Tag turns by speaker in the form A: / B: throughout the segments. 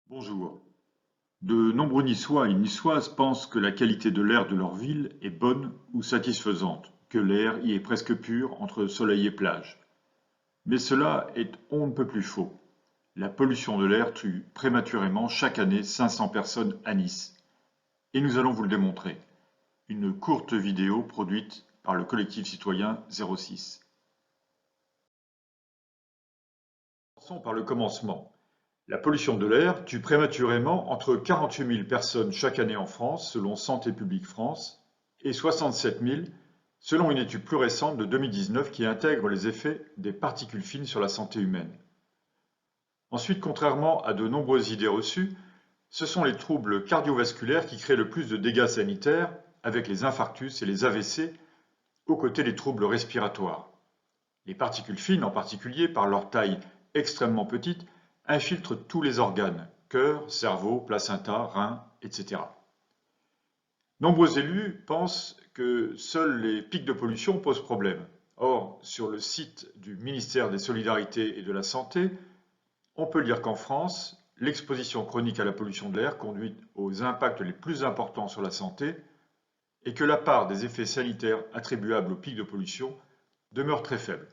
A: Bonjour. De nombreux Niçois et Niçoises pensent que la qualité de l'air de leur ville est bonne ou satisfaisante, que l'air y est presque pur entre soleil et plage. Mais cela est on ne peut plus faux. La pollution de l'air tue prématurément chaque année 500 personnes à Nice. Et nous allons vous le démontrer. Une courte vidéo produite par le collectif citoyen 06. Commençons par le commencement. La pollution de l'air tue prématurément entre 48 000 personnes chaque année en France, selon Santé publique France, et 67 000 selon une étude plus récente de 2019 qui intègre les effets des particules fines sur la santé humaine. Ensuite, contrairement à de nombreuses idées reçues, ce sont les troubles cardiovasculaires qui créent le plus de dégâts sanitaires, avec les infarctus et les AVC, aux côtés des troubles respiratoires. Les particules fines, en particulier, par leur taille extrêmement petite, infiltrent tous les organes, cœur, cerveau, placenta, reins, etc. Nombreux élus pensent que seuls les pics de pollution posent problème. Or, sur le site du ministère des Solidarités et de la Santé, on peut lire qu'en France, l'exposition chronique à la pollution de l'air conduit aux impacts les plus importants sur la santé et que la part des effets sanitaires attribuables aux pics de pollution demeure très faible.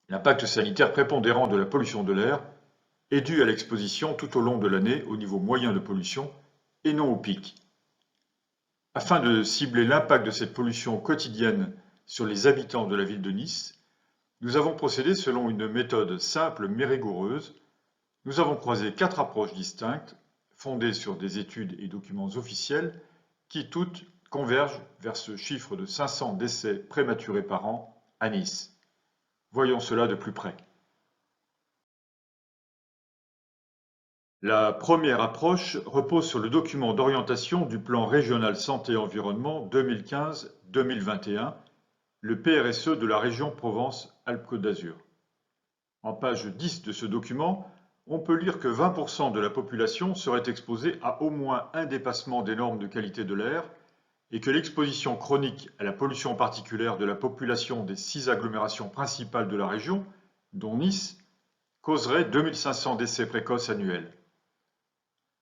A: L'impact sanitaire prépondérant de la pollution de l'air est dû à l'exposition tout au long de l'année au niveau moyen de pollution et non au pic. Afin de cibler l'impact de cette pollution quotidienne sur les habitants de la ville de Nice, nous avons procédé selon une méthode simple mais rigoureuse. Nous avons croisé 4 approches distinctes, fondées sur des études et documents officiels, qui toutes convergent vers ce chiffre de 500 décès prématurés par an à Nice. Voyons cela de plus près. La première approche repose sur le document d'orientation du plan régional santé-environnement 2015-2021, le PRSE de la région Provence-Alpes-Côte d'Azur. En page 10 de ce document, on peut lire que 20% de la population serait exposée à au moins un dépassement des normes de qualité de l'air et que l'exposition chronique à la pollution particulière de la population des 6 agglomérations principales de la région, dont Nice, causerait 2500 décès précoces annuels.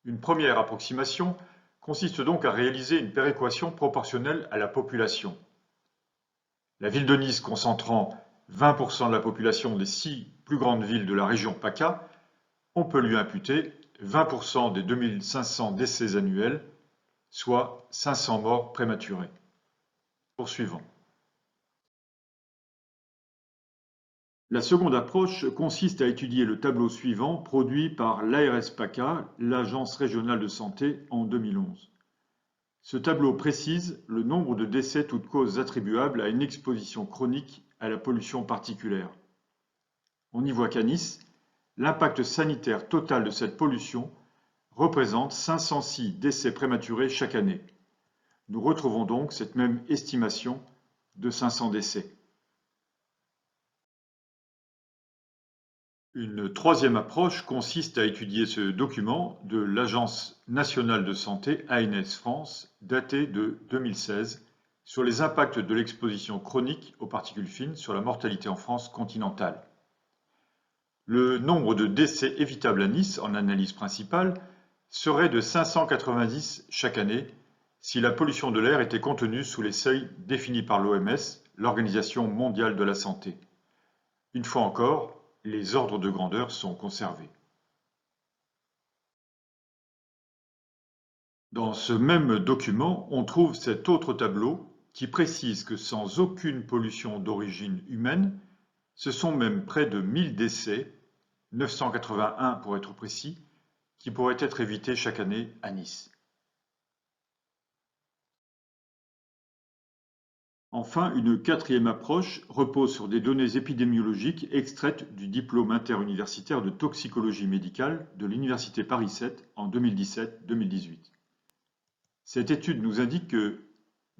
A: Une première approximation consiste donc à réaliser une péréquation proportionnelle à la population. La ville de Nice concentrant 20% de la population des 6 plus grandes villes de la région PACA, on peut lui imputer 20% des 2500 décès annuels, soit 500 morts prématurés. Poursuivons. La seconde approche consiste à étudier le tableau suivant produit par l'ARS PACA, l'Agence régionale de santé, en 2011. Ce tableau précise le nombre de décès toutes causes attribuables à une exposition chronique à la pollution particulière. On y voit qu'à Nice, l'impact sanitaire total de cette pollution représente 506 décès prématurés chaque année. Nous retrouvons donc cette même estimation de 500 décès. Une troisième approche consiste à étudier ce document de l'Agence nationale de santé ANS France, daté de 2016, sur les impacts de l'exposition chronique aux particules fines sur la mortalité en France continentale. Le nombre de décès évitables à Nice, en analyse principale, serait de 590 chaque année si la pollution de l'air était contenue sous les seuils définis par l'OMS, l'Organisation mondiale de la santé. Une fois encore, les ordres de grandeur sont conservés. Dans ce même document, on trouve cet autre tableau qui précise que sans aucune pollution d'origine humaine, ce sont même près de 1000 décès, 981 pour être précis, qui pourraient être évités chaque année à Nice. Enfin, une quatrième approche repose sur des données épidémiologiques extraites du diplôme interuniversitaire de toxicologie médicale de l'Université Paris 7 en 2017-2018. Cette étude nous indique que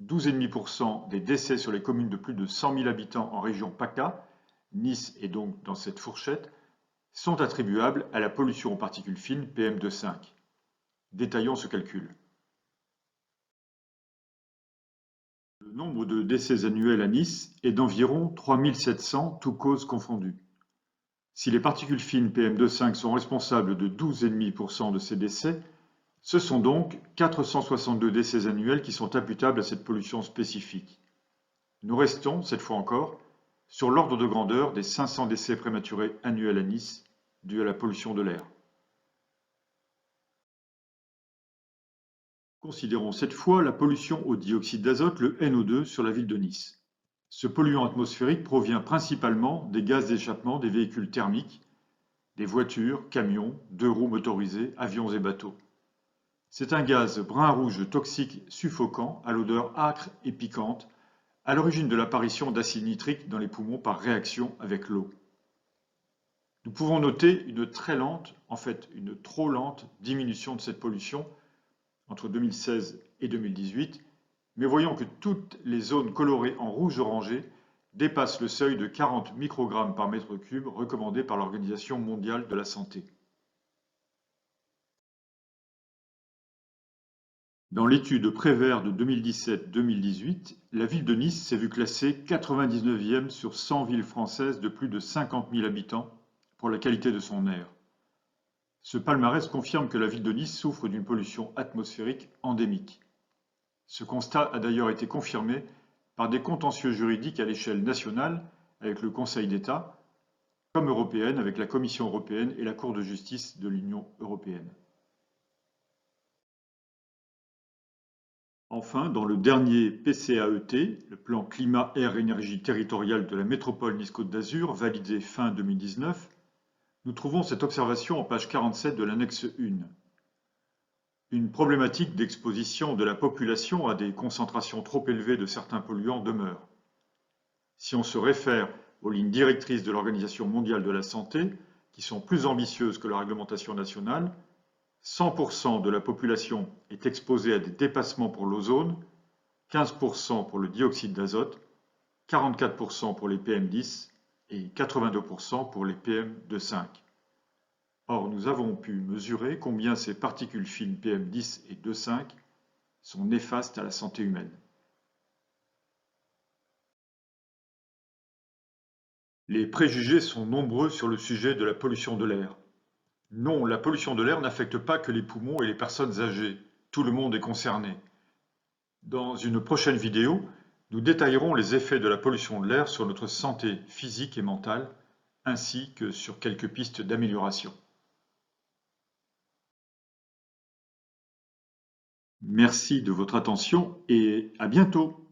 A: 12,5% des décès sur les communes de plus de 100 000 habitants en région PACA, Nice est donc dans cette fourchette, sont attribuables à la pollution aux particules fines PM2,5. Détaillons ce calcul. Le nombre de décès annuels à Nice est d'environ 3 700, toutes causes confondues. Si les particules fines PM2,5 sont responsables de 12,5% de ces décès, ce sont donc 462 décès annuels qui sont imputables à cette pollution spécifique. Nous restons, cette fois encore, sur l'ordre de grandeur des 500 décès prématurés annuels à Nice dus à la pollution de l'air. Considérons cette fois la pollution au dioxyde d'azote, le NO2, sur la ville de Nice. Ce polluant atmosphérique provient principalement des gaz d'échappement des véhicules thermiques, des voitures, camions, deux roues motorisés, avions et bateaux. C'est un gaz brun-rouge toxique suffocant, à l'odeur âcre et piquante, à l'origine de l'apparition d'acide nitrique dans les poumons par réaction avec l'eau. Nous pouvons noter une très lente, en fait une trop lente diminution de cette pollution entre 2016 et 2018, mais voyons que toutes les zones colorées en rouge orangé dépassent le seuil de 40 microgrammes par mètre cube recommandé par l'Organisation mondiale de la santé. Dans l'étude Prévert de 2017-2018, la ville de Nice s'est vue classée 99e sur 100 villes françaises de plus de 50 000 habitants pour la qualité de son air. Ce palmarès confirme que la ville de Nice souffre d'une pollution atmosphérique endémique. Ce constat a d'ailleurs été confirmé par des contentieux juridiques à l'échelle nationale avec le Conseil d'État, comme européenne avec la Commission européenne et la Cour de justice de l'Union européenne. Enfin, dans le dernier PCAET, le plan climat-air-énergie territorial de la métropole Nice-Côte d'Azur, validé fin 2019, nous trouvons cette observation en page 47 de l'annexe 1. Une problématique d'exposition de la population à des concentrations trop élevées de certains polluants demeure. Si on se réfère aux lignes directrices de l'Organisation mondiale de la santé, qui sont plus ambitieuses que la réglementation nationale, 100% de la population est exposée à des dépassements pour l'ozone, 15% pour le dioxyde d'azote, 44% pour les PM10 et 82% pour les PM2,5. Or, nous avons pu mesurer combien ces particules fines PM10 et 2,5 sont néfastes à la santé humaine. Les préjugés sont nombreux sur le sujet de la pollution de l'air. Non, la pollution de l'air n'affecte pas que les poumons et les personnes âgées. Tout le monde est concerné. Dans une prochaine vidéo, nous détaillerons les effets de la pollution de l'air sur notre santé physique et mentale, ainsi que sur quelques pistes d'amélioration. Merci de votre attention et à bientôt.